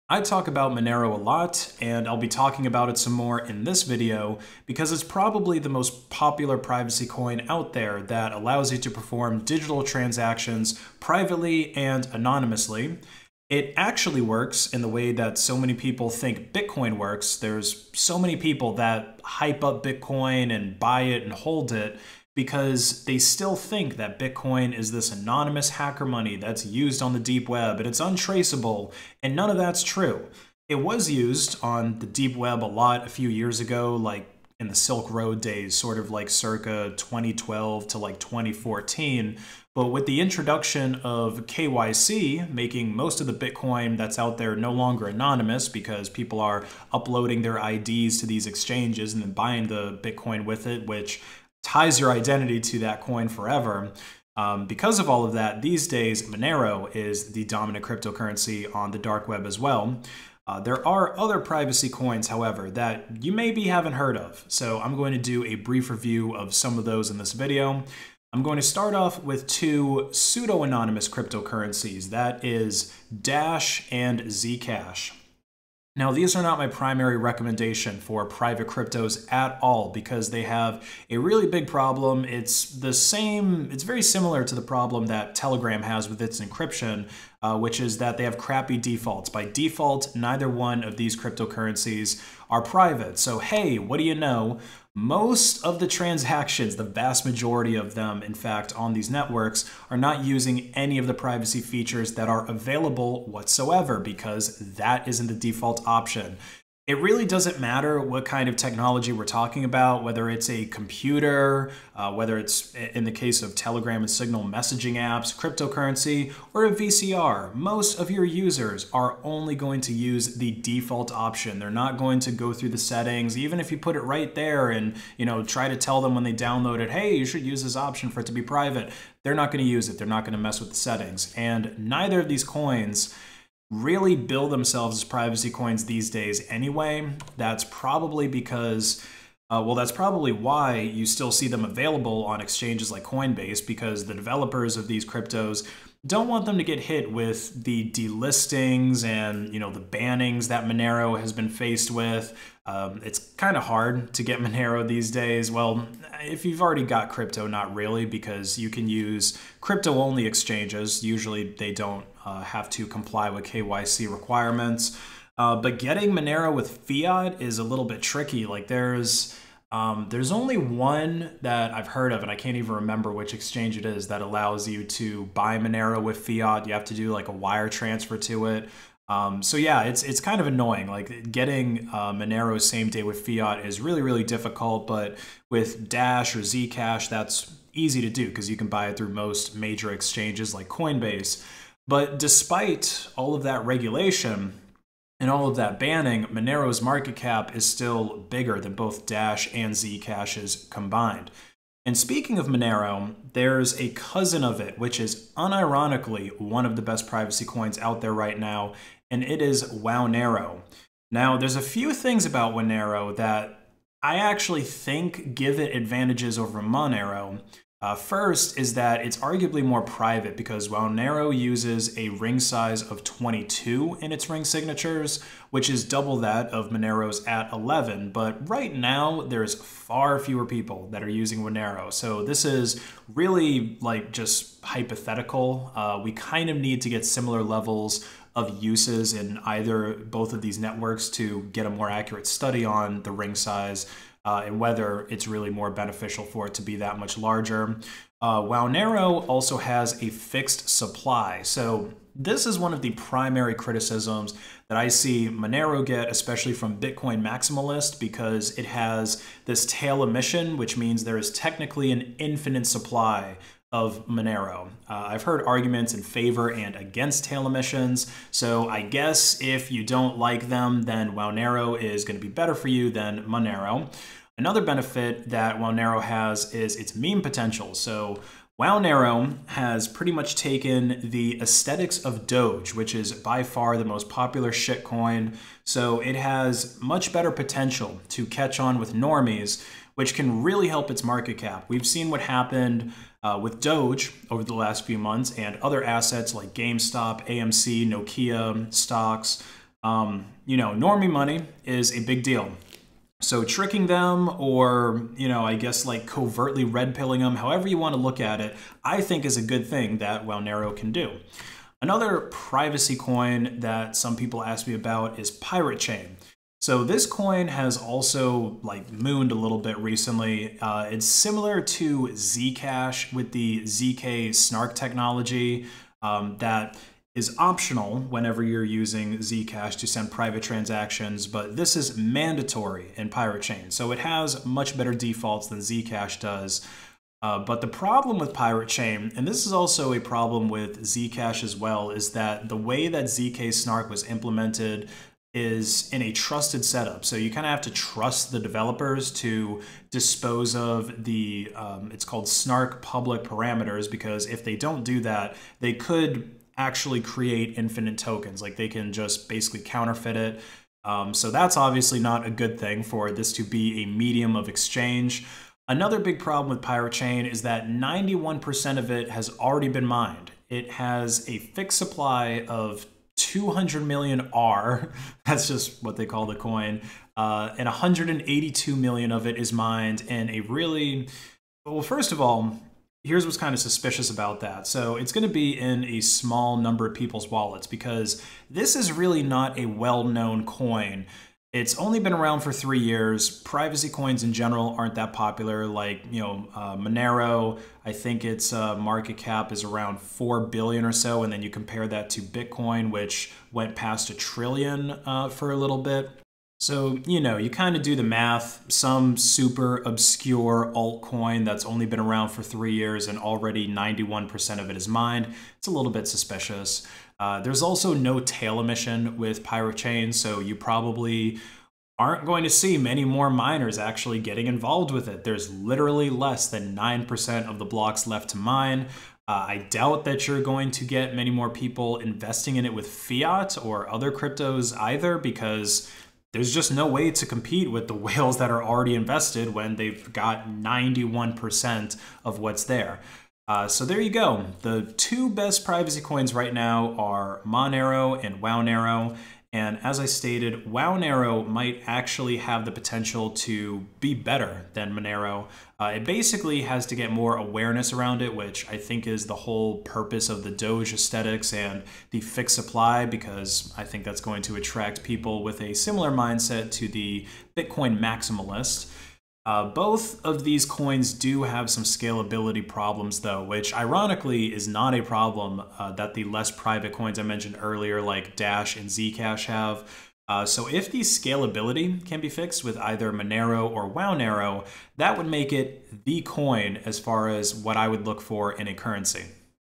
I talk about Monero a lot, and I'll be talking about it some more in this video because it's probably the most popular privacy coin out there that allows you to perform digital transactions privately and anonymously. It actually works in the way that so many people think Bitcoin works. There's so many people that hype up Bitcoin and buy it and hold it because they still think that Bitcoin is this anonymous hacker money that's used on the deep web and it's untraceable, and none of that's true. It was used on the deep web a lot a few years ago, like in the Silk Road days, sort of like circa 2012 to like 2014. But with the introduction of KYC, making most of the Bitcoin that's out there no longer anonymous because people are uploading their IDs to these exchanges and then buying the Bitcoin with it, which ties your identity to that coin forever. Because of all of that, these days, Monero is the dominant cryptocurrency on the dark web as well. There are other privacy coins, however, that you maybe haven't heard of. So I'm going to do a brief review of some of those in this video. I'm going to start off with two pseudo-anonymous cryptocurrencies. That is Dash and Zcash. Now, these are not my primary recommendation for private cryptos at all because they have a really big problem. It's very similar to the problem that Telegram has with its encryption, which is that they have crappy defaults. By default, neither one of these cryptocurrencies are private. So, hey, what do you know? Most of the transactions, the vast majority of them, in fact, on these networks, are not using any of the privacy features that are available whatsoever because that isn't the default option. It really doesn't matter what kind of technology we're talking about, whether it's a computer, whether it's, in the case of Telegram and Signal messaging apps, cryptocurrency, or a VCR. Most of your users are only going to use the default option. They're not going to go through the settings, even if you put it right there and try to tell them when they download it, hey, you should use this option for it to be private. They're not going to use it. They're not going to mess with the settings. And neither of these coins really bill themselves as privacy coins these days anyway. That's probably because, that's probably why you still see them available on exchanges like Coinbase, because the developers of these cryptos don't want them to get hit with the delistings and the bannings that Monero has been faced with. It's kind of hard to get Monero these days. Well, if you've already got crypto, not really, because you can use crypto-only exchanges. Usually they don't have to comply with KYC requirements. But getting Monero with fiat is a little bit tricky. Like there's only one that I've heard of, and I can't even remember which exchange it is, that allows you to buy Monero with fiat. You have to do like a wire transfer to it. So yeah, it's kind of annoying. Like getting Monero same day with fiat is really, really difficult, but with Dash or Zcash, that's easy to do because you can buy it through most major exchanges like Coinbase. But despite all of that regulation and all of that banning, Monero's market cap is still bigger than both Dash and Zcash's combined. And speaking of Monero, there's a cousin of it, which is unironically one of the best privacy coins out there right now, and it is Wownero. Now, there's a few things about Wownero that I actually think give it advantages over Monero. First is that it's arguably more private because Wownero uses a ring size of 22 in its ring signatures, which is double that of Monero's at 11. But right now, there's far fewer people that are using Wownero. So this is really like just hypothetical. We kind of need to get similar levels of uses in both of these networks to get a more accurate study on the ring size and whether it's really more beneficial for it to be that much larger. Wownero also has a fixed supply. So this is one of the primary criticisms that I see Monero get, especially from Bitcoin Maximalist, because it has this tail emission, which means there is technically an infinite supply of Monero. I've heard arguments in favor and against tail emissions, so I guess if you don't like them, then Wownero is going to be better for you than Monero. Another benefit that Wownero has is its meme potential. So Wownero has pretty much taken the aesthetics of Doge, which is by far the most popular shitcoin. So it has much better potential to catch on with normies, which can really help its market cap. We've seen what happened with Doge over the last few months and other assets like GameStop, AMC, Nokia stocks. Normie money is a big deal. So tricking them, or, I guess like covertly red pilling them, however you want to look at it, I think is a good thing that Wownero can do. Another privacy coin that some people ask me about is Pirate Chain. So this coin has also mooned a little bit recently. It's similar to Zcash with the ZK Snark technology that is optional whenever you're using Zcash to send private transactions, but this is mandatory in Pirate Chain. So it has much better defaults than Zcash does. But the problem with Pirate Chain, and this is also a problem with Zcash as well, is that the way that ZK Snark was implemented is in a trusted setup. So you kind of have to trust the developers to dispose of the, it's called Snark public parameters, because if they don't do that, they could actually create infinite tokens. Like they can just basically counterfeit it. So that's obviously not a good thing for this to be a medium of exchange. Another big problem with Pirate Chain is that 91% of it has already been mined. It has a fixed supply of 200 million R, that's just what they call the coin, and 182 million of it is mined in a really, well, first of all, here's what's kind of suspicious about that. So it's going to be in a small number of people's wallets, because this is really not a well-known coin. It's only been around for 3 years. Privacy coins in general aren't that popular. Monero, I think its market cap is around 4 billion or so, and then you compare that to Bitcoin, which went past $1 trillion for a little bit. So, you kind of do the math. Some super obscure altcoin that's only been around for 3 years and already 91% of it is mined. It's a little bit suspicious. There's also no tail emission with Pirate Chain, so you probably aren't going to see many more miners actually getting involved with it. There's literally less than 9% of the blocks left to mine. I doubt that you're going to get many more people investing in it with fiat or other cryptos either, because there's just no way to compete with the whales that are already invested when they've got 91% of what's there. So there you go. The two best privacy coins right now are Monero and Wownero. And as I stated, Wownero might actually have the potential to be better than Monero. It basically has to get more awareness around it, which I think is the whole purpose of the Doge aesthetics and the fixed supply, because I think that's going to attract people with a similar mindset to the Bitcoin maximalist. Both of these coins do have some scalability problems though, which ironically is not a problem that the less private coins I mentioned earlier like Dash and Zcash have. So if the scalability can be fixed with either Monero or Wownero, that would make it the coin as far as what I would look for in a currency.